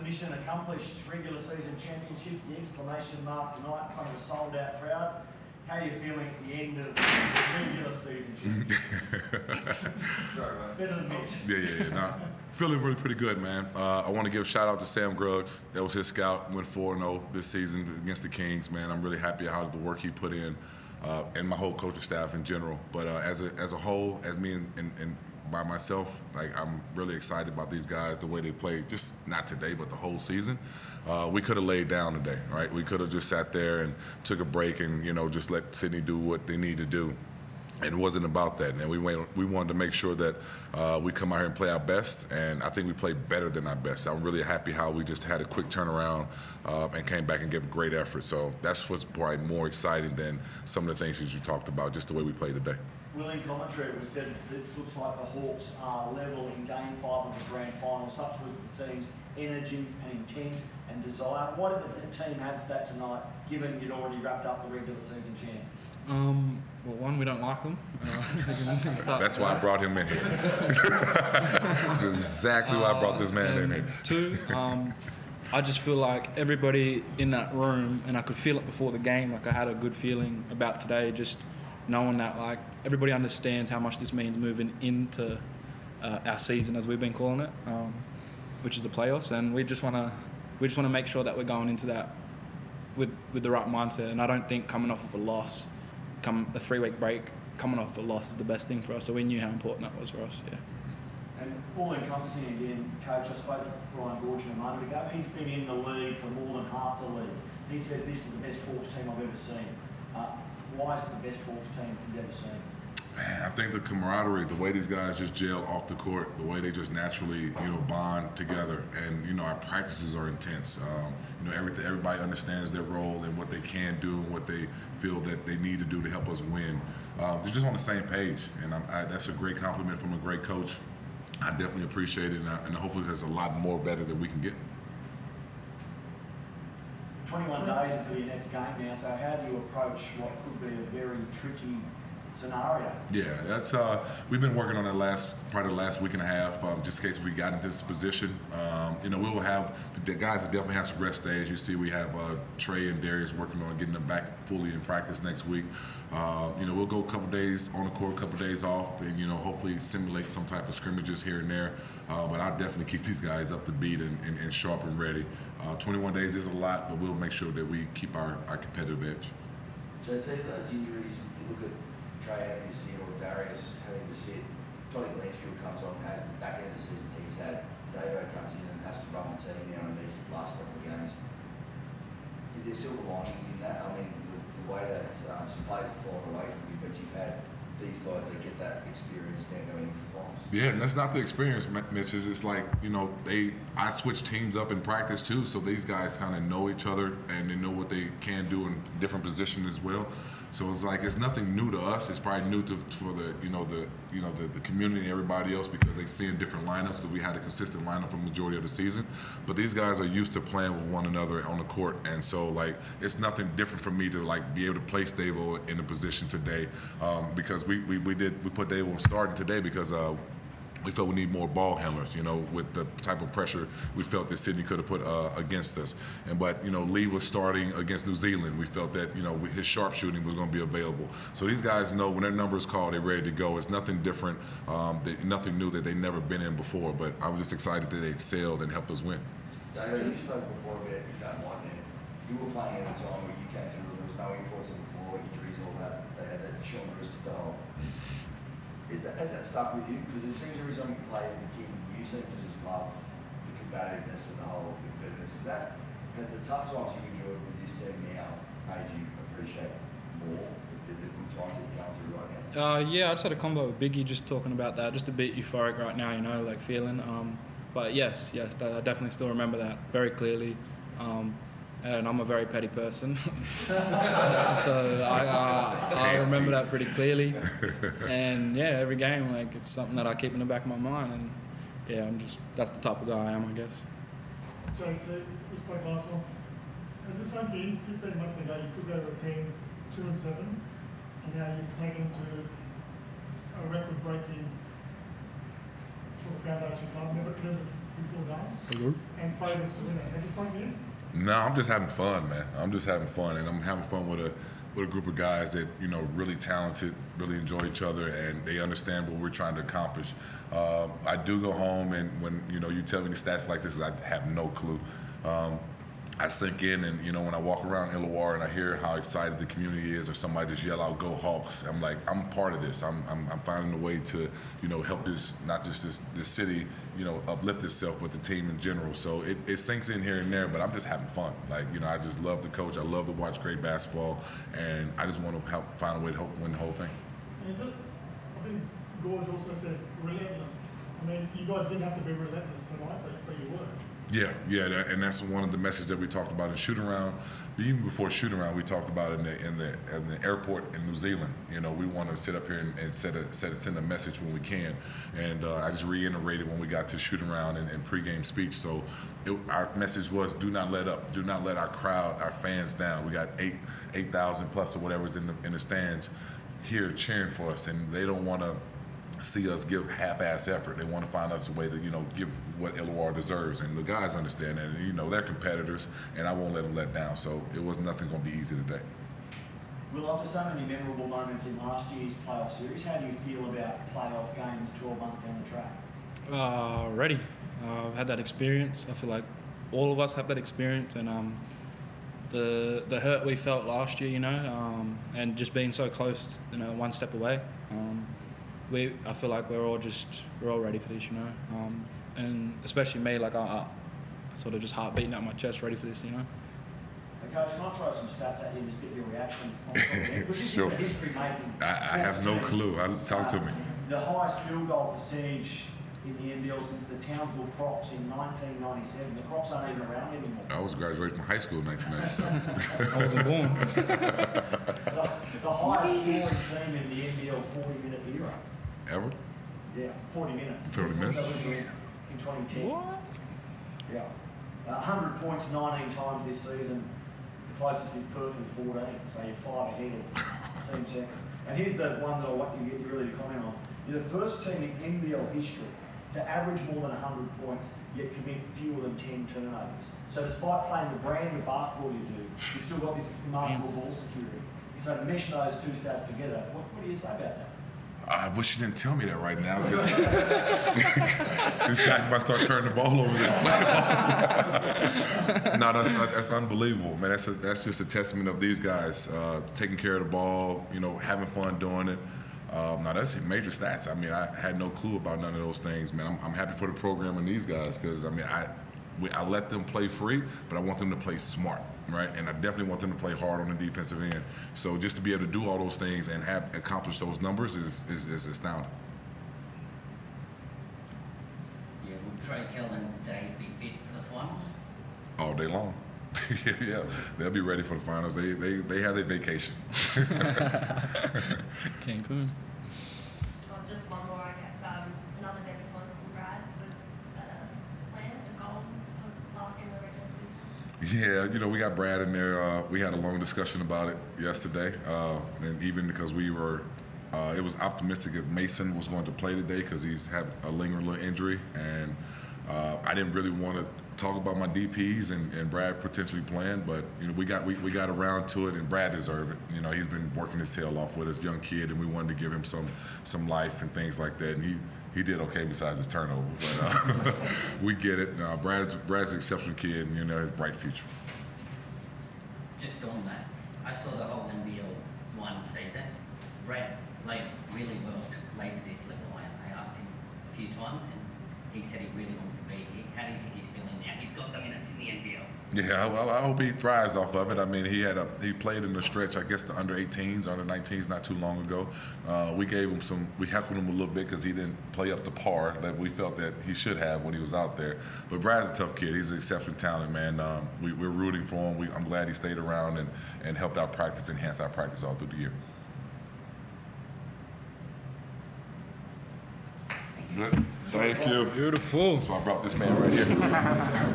mission accomplished. Regular season championship, the exclamation mark tonight, kind of a sold out crowd. How are you feeling at the end of the regular season championship? Sorry, man. Better than Mitch. Yeah. Nah, feeling really pretty good, man. I want to give a shout out to Sam Gruggs. That was his scout. Went 4-0 this season against the Kings, man. I'm really happy how the work he put in, and my whole coaching staff in general. But as a whole, as me and by myself, like, I'm really excited about these guys, the way they played, just not today, but the whole season. We could have laid down today, right? We could have just sat there and took a break and, just let Sydney do what they need to do. And it wasn't about that. And we wanted to make sure that we come out here and play our best, and I think we played better than our best. I'm really happy how we just had a quick turnaround and came back and gave a great effort. So that's what's probably more exciting than some of the things that you talked about, just the way we played today. Will, in commentary, it was said this looks like the Hawks are level in Game 5 of the Grand Final. Such was the team's energy and intent and desire. Why did the team have that tonight, given you'd already wrapped up the regular season champ? Well, one, we don't like them. That's why I brought him in here. That's exactly why I brought this man in here. Two, I just feel like everybody in that room, and I could feel it before the game, like I had a good feeling about today, just knowing that like everybody understands how much this means moving into our season, as we've been calling it, which is the playoffs, and we just want to make sure that we're going into that with the right mindset. And I don't think coming off of a loss, a 3-week break, coming off a loss is the best thing for us. So we knew how important that was for us. Yeah. And all encompassing again, Coach, I spoke to Brian Gorgian a moment ago. He's been in the league for more than half the league. He says this is the best Hawks team I've ever seen. Why is it the best Hawks team he's ever seen? Man, I think the camaraderie, the way these guys just gel off the court, the way they just naturally, bond together, and our practices are intense. Everybody understands their role and what they can do and what they feel that they need to do to help us win. They're just on the same page, and that's a great compliment from a great coach. I definitely appreciate it, and hopefully there's a lot more better that we can get. 21 days until your next game now, so how do you approach what could be a very tricky scenario? Yeah, that's we've been working on it probably the last week and a half, just in case we got into this position. We will have the guys that definitely have some rest days. You see, we have Trey and Darius working on getting them back fully in practice next week. We'll go a couple days on the court, a couple days off, and hopefully simulate some type of scrimmages here and there. But I'll definitely keep these guys up to beat and sharp and ready. 21 days is a lot, but we'll make sure that we keep our competitive edge. JT, those injuries, you look at Trey having to sit or Darius having to sit. Johnny Blanchfield comes on and has the back end of the season he's had. Davo comes in and has to run the team now in these last couple of games. Is there silver linings in that? I mean, the way that some players have fallen away from you, but you've had these guys that get that experience now going into the finals. Yeah, and that's not the experience, Mitch. It's just like, I switch teams up in practice too, so these guys kind of know each other and they know what they can do in different positions as well. So it's like it's nothing new to us. It's probably new for the community and everybody else because they see in different lineups because we had a consistent lineup for the majority of the season. But these guys are used to playing with one another on the court, and so like it's nothing different for me to like be able to place Davo in a position today because we put Davo on starting today because we felt we need more ball handlers, with the type of pressure we felt that Sydney could have put against us. But Lee was starting against New Zealand. We felt that, his sharpshooting was going to be available. So these guys know when their number is called, they're ready to go. It's nothing different, nothing new that they've never been in before. But I was just excited that they excelled and helped us win. David, you spoke before about you don't like them. You were playing at a time where you came through, there was no imports on the floor, injuries, all that. They had that shot on the wrist to Davo. Has that stuck with you? Because it seems every time you play at the Kings, you seem to just love the combativeness and the whole competitiveness. Has the tough times you enjoyed with this team now made you appreciate more the good times that you're going through right now? Yeah, I just had a combo with Biggie just talking about that, just a bit euphoric right now, like feeling. But yes, I definitely still remember that very clearly. And I'm a very petty person, so I remember that pretty clearly. And yeah, every game, like it's something that I keep in the back of my mind. And yeah, that's the type of guy I am, I guess. JT, we spoke last one. Has it sunk in 15 months ago? You could go to a team 2-7, and now you've taken to a record-breaking for the Foundation Club. Never before game and favourites to win it. Has it sunk in? No, I'm just having fun, man. I'm just having fun, and I'm having fun with a group of guys that really talented, really enjoy each other, and they understand what we're trying to accomplish. I do go home, and when you tell me the stats like this, I have no clue. I sink in, and when I walk around Illawarra and I hear how excited the community is, or somebody just yell out "Go Hawks," I'm like, I'm part of this. I'm finding a way to help this, not just this city, uplift itself, but the team in general. So it sinks in here and there, but I'm just having fun. Like I just love the coach. I love to watch great basketball, and I just want to help find a way to help win the whole thing. And is it? I think Gorge also said relentless. I mean, you guys didn't have to be relentless tonight, but you were. Yeah, and that's one of the messages that we talked about in shoot around. But even before shoot around, we talked about in the airport in New Zealand. We want to sit up here and send a message when we can. And I just reiterated when we got to shoot around and pregame speech. So our message was: do not let up, do not let our crowd, our fans down. We got 8,000 plus or whatever's in the stands here cheering for us, and they don't want to see us give half-ass effort. They want to find us a way to, give what Illawarra deserves, and the guys understand that. And, they're competitors, and I won't let them let down. So it was nothing going to be easy today. Will, after so many memorable moments in last year's playoff series, how do you feel about playoff games 12 months down the track? Ready. I've had that experience. I feel like all of us have that experience, and the hurt we felt last year, and just being so close, one step away. I feel like we're all ready for this, and especially me, like I sort of just heart beating out my chest, ready for this, Hey, Coach, can I throw some stats at you and just get your reaction on something? Because this Sure. is a history-making. I have no clue. Talk to me. The highest field goal percentage in the NBL since the Townsville Crocs in 1997. The Crocs aren't even around anymore. I was graduating from high school in 1997. I wasn't born. The highest scoring team in the NBL 40-minute era. Ever? Yeah, 40 minutes. 30 minutes? In 2010. What? Yeah. 100 points 19 times this season. The closest is Perth with 14, so you're 5 ahead of team second. And here's the one that I want you to get really to comment on. You're the first team in NBL history to average more than 100 points, yet commit fewer than 10 turnovers. So despite playing the brand of basketball you do, you've still got this remarkable ball security. So to mesh those two stats together, what do you say about that? I wish you didn't tell me that right now, because this guy's about to start turning the ball over there. No, that's unbelievable, man. That's just a testament of these guys taking care of the ball, having fun doing it. Now that's major stats. I mean, I had no clue about none of those things, man. I'm happy for the program and these guys, because I let them play free, but I want them to play smart, right? And I definitely want them to play hard on the defensive end. So just to be able to do all those things and have accomplished those numbers is astounding. Yeah, will Trey Kell and Days be fit for the finals? All day long. Yeah, they'll be ready for the finals. They have their vacation. Cancun. Oh, just one more, I guess. Another debutant, Brad, was a goal for last game of the regular season. Yeah, we got Brad in there. We had a long discussion about it yesterday, and even because it was optimistic if Mason was going to play today because he's had a lingering little injury, and I didn't really want to talk about my DPs and Brad potentially playing, but we got around to it, and Brad deserved it. He's been working his tail off with us, young kid, and we wanted to give him some life and things like that, and he did okay besides his turnover, but we get it. Brad's an exceptional kid, and has a bright future. Just on that, I saw the whole NBL 1 season. Brad played really well to play to this level. I asked him a few times, and he said he really wanted to be here. How do you think he's feeling now? He's got the minutes in the NBL. Yeah, well, I hope he thrives off of it. I mean, he played in the stretch, I guess, the under 18s, under 19s not too long ago. We heckled him a little bit because he didn't play up to par that we felt that he should have when he was out there. But Brad's a tough kid. He's an exceptional talent, man. We're rooting for him. I'm glad he stayed around and helped our practice, enhance our practice all through the year. Thank you. Beautiful. So I brought this man right here.